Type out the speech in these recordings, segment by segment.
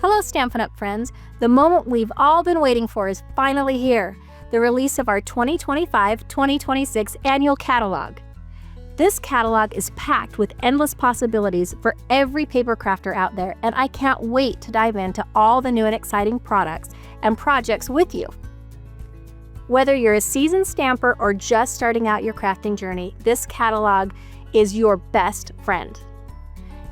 Hello Stampin' Up! Friends! The moment we've all been waiting for is finally here, the release of our 2025-2026 annual catalog. This catalog is packed with endless possibilities for every paper crafter out there, and I can't wait to dive into all the new and exciting products and projects with you. Whether you're a seasoned stamper or just starting out your crafting journey, this catalog is your best friend.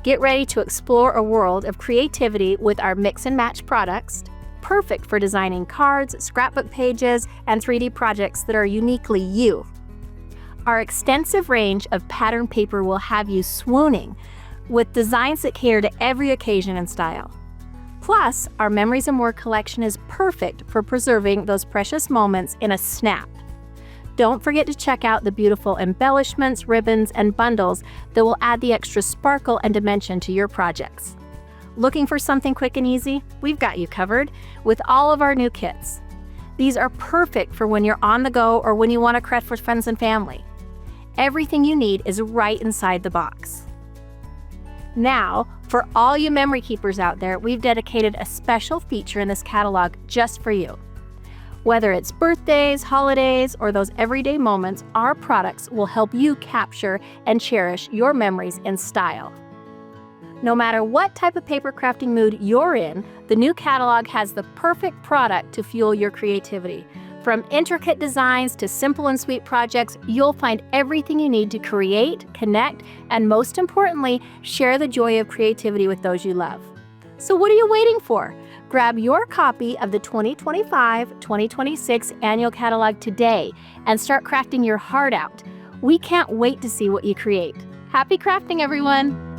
Get ready to explore a world of creativity with our mix and match products, perfect for designing cards, scrapbook pages, and 3D projects that are uniquely you. Our extensive range of pattern paper will have you swooning with designs that cater to every occasion and style. Plus, our Memories and More collection is perfect for preserving those precious moments in a snap. Don't forget to check out the beautiful embellishments, ribbons, and bundles that will add the extra sparkle and dimension to your projects. Looking for something quick and easy? We've got you covered with all of our new kits. These are perfect for when you're on the go or when you want to craft for friends and family. Everything you need is right inside the box. Now, for all you memory keepers out there, we've dedicated a special feature in this catalog just for you. Whether it's birthdays, holidays, or those everyday moments, our products will help you capture and cherish your memories in style. No matter what type of paper crafting mood you're in, the new catalog has the perfect product to fuel your creativity. From intricate designs to simple and sweet projects, you'll find everything you need to create, connect, and most importantly, share the joy of creativity with those you love. So what are you waiting for? Grab your copy of the 2025-2026 annual catalog today and start crafting your heart out. We can't wait to see what you create. Happy crafting, everyone!